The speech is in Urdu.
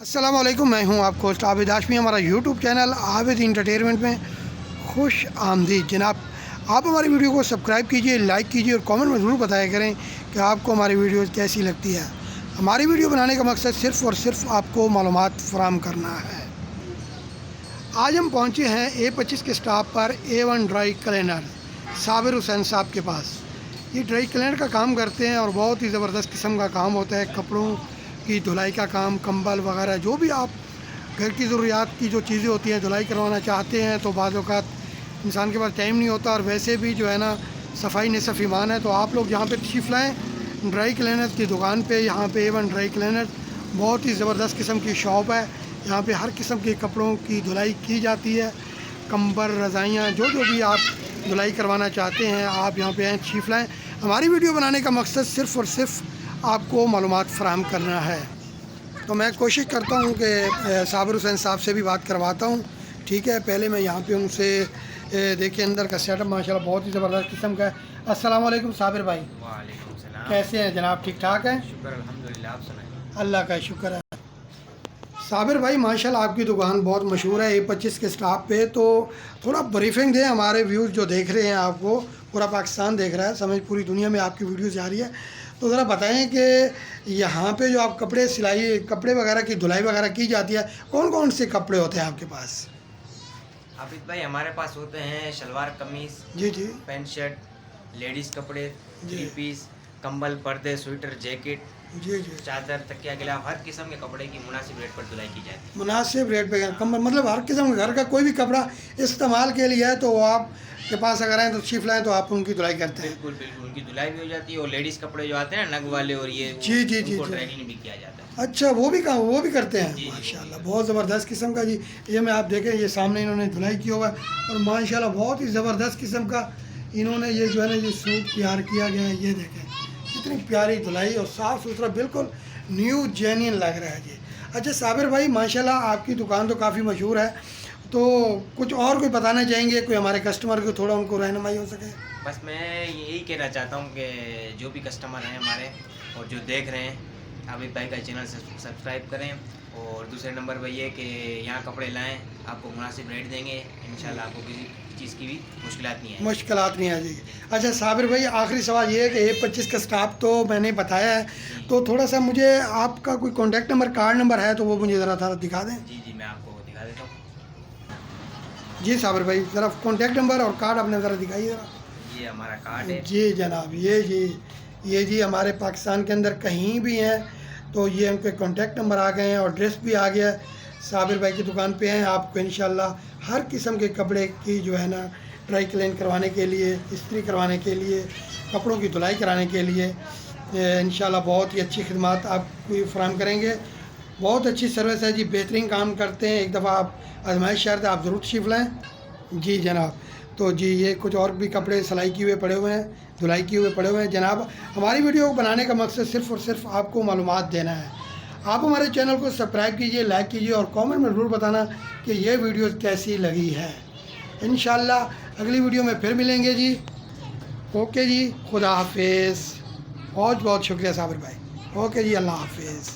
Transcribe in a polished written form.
السلام علیکم، میں ہوں آپ کو عابد ہاشمی، ہمارا یوٹیوب چینل عابد انٹرٹینمنٹ میں خوش آمدید۔ جناب آپ ہماری ویڈیو کو سبسکرائب کیجئے، لائک کیجئے اور کامنٹ میں ضرور بتایا کریں کہ آپ کو ہماری ویڈیوز کیسی لگتی ہے۔ ہماری ویڈیو بنانے کا مقصد صرف اور صرف آپ کو معلومات فراہم کرنا ہے۔ آج ہم پہنچے ہیں A25 کے سٹاپ پر A1 ڈرائی کلینر صابر حسین صاحب کے پاس۔ یہ ڈرائی کلینر کا کام کرتے ہیں اور بہت ہی زبردست قسم کا کام ہوتا ہے، کپڑوں کی دھلائی کا کام، کمبل وغیرہ جو بھی آپ گھر کی ضروریات کی جو چیزیں ہوتی ہیں دھلائی کروانا چاہتے ہیں تو بعض اوقات انسان کے پاس ٹائم نہیں ہوتا، اور ویسے بھی جو ہے نا صفائی نصف ایمان ہے، تو آپ لوگ یہاں پہ تشریف لائیں ڈرائی کلینر کی دکان پہ۔ یہاں پہ A1 ڈرائی کلینر بہت ہی زبردست قسم کی شاپ ہے۔ یہاں پہ ہر قسم کے کپڑوں کی دھلائی کی جاتی ہے، کمبل، رضائیاں، جو بھی آپ دھلائی کروانا چاہتے ہیں آپ یہاں پہ تشریف لائیں۔ ہماری ویڈیو بنانے کا مقصد صرف اور صرف آپ کو معلومات فراہم کرنا ہے، تو میں کوشش کرتا ہوں کہ صابر حسین صاحب سے بھی بات کرواتا ہوں۔ ٹھیک ہے، پہلے میں یہاں پہ ان سے دیکھیں اندر کا سیٹ اپ ماشاءاللہ بہت ہی زبردست قسم کا ہے۔ السلام علیکم صابر بھائی۔ وعلیکم السلام۔ کیسے ہیں جناب؟ ٹھیک ٹھاک ہیں؟ شکر الحمدللہ، آپ سنائیں۔ اللہ کا شکر ہے۔ صابر بھائی ماشاءاللہ آپ کی دکان بہت مشہور ہے A25 کے سٹاپ پہ، تو تھوڑا بریفنگ دیں، ہمارے ویوز جو دیکھ رہے ہیں، آپ کو پورا پاکستان دیکھ رہا ہے، سمجھ پوری دنیا میں آپ کی ویڈیوز جا رہی ہے، تو ذرا بتائیں کہ یہاں پہ جو آپ کپڑے وغیرہ کی دھلائی وغیرہ کی جاتی ہے، کون کون سے کپڑے ہوتے ہیں آپ کے پاس؟ عابد بھائی ہمارے پاس ہوتے ہیں شلوار قمیص، جی جی پینٹ شرٹ، لیڈیز کپڑے، جی 3 پیس، کمبل، پردے، سویٹر، جیکٹ، جی جی چادر، تکیہ غلاف، ہر قسم کے کپڑے کی مناسب ریٹ پر دھلائی کی جاتی ہے۔ مناسب ریٹ پہ کمبل، مطلب ہر قسم کا گھر کا کوئی بھی کپڑا استعمال کے لیے ہے تو آپ کے پاس اگر آئیں تو تشریف لائیں تو آپ ان کی دھلائی کرتے ہیں؟ بالکل بالکل، ان کی دھلائی بھی ہو جاتی ہے، اور لیڈیز کپڑے جو آتے ہیں نا نگ والے، اور یہ جی جی جی ان کو جی ڈرائنگ بھی کیا جاتا ہے۔ اچھا، وہ بھی کرتے ہیں؟ جی، ماشاءاللہ بہت زبردست قسم کا جی۔ یہ میں آپ دیکھیں، یہ سامنے انہوں نے دھلائی کی ہوا ہے، اور ماشاءاللہ بہت ہی زبردست قسم کا انہوں نے یہ جو ہے نا یہ سوٹ تیار کیا گیا ہے۔ یہ دیکھیں کتنی پیاری دھلائی اور صاف ستھرا، بالکل نیو جینین لگ رہا ہے جی۔ اچھا صابر بھائی ماشاءاللہ آپ کی دکان تو کافی مشہور ہے، تو کچھ اور کوئی بتانا چاہیں گے، کوئی ہمارے کسٹمر کو تھوڑا ان کو رہنمائی ہو سکے؟ بس میں یہی کہنا چاہتا ہوں کہ جو بھی کسٹمر ہیں ہمارے اور جو دیکھ رہے ہیں، عابد بھائی کا چینل سبسکرائب کریں، اور دوسرے نمبر پہ یہ کہ یہاں کپڑے لائیں، آپ کو مناسب ریٹ دیں گے، انشاءاللہ آپ کو کسی چیز کی بھی مشکلات نہیں ہے جی۔ اچھا صابر بھائی آخری سوال یہ ہے کہ A25 کا سٹاپ تو میں نے بتایا ہے، تو تھوڑا سا مجھے آپ کا کوئی کانٹیکٹ نمبر، کارڈ نمبر ہے تو وہ مجھے ذرا دکھا دیں۔ جی میں آپ کو دکھا دیتا ہوں۔ جی صابر بھائی ذرا کانٹیکٹ نمبر اور کارڈ اپنے ذرا دکھائیے ذرا۔ یہ ہمارا کارڈ ہے جی جناب، یہ جی ہمارے پاکستان کے اندر کہیں بھی ہیں تو یہ ان کے کانٹیکٹ نمبر آ گئے ہیں، اور ایڈریس بھی آ گیا ہے۔ صابر بھائی کی دکان پہ ہیں، آپ کو انشاءاللہ ہر قسم کے کپڑے کی جو ہے نا ڈرائی کلین کروانے کے لیے، استری کروانے کے لیے، کپڑوں کی دھلائی کرانے کے لیے انشاءاللہ بہت ہی اچھی خدمات آپ کو فراہم کریں گے۔ بہت اچھی سروس ہے جی، بہترین کام کرتے ہیں، ایک دفعہ آپ آزمائش شرط ہے، آپ ضرور تشریف لائیں۔ جی جناب، تو جی یہ کچھ اور بھی کپڑے سلائی کیے ہوئے پڑے ہوئے ہیں، دھلائی کیے ہوئے پڑے ہوئے ہیں جناب۔ ہماری ویڈیو کو بنانے کا مقصد صرف اور صرف آپ کو معلومات دینا ہے۔ آپ ہمارے چینل کو سبسکرائب کیجئے، لائک کیجئے اور کامنٹ میں ضرور بتانا کہ یہ ویڈیو کیسی لگی ہے۔ انشاءاللہ اگلی ویڈیو میں پھر ملیں گے جی۔ اوکے جی، خدا حافظ۔ بہت بہت شکریہ صابر بھائی۔ اوکے جی، اللہ حافظ۔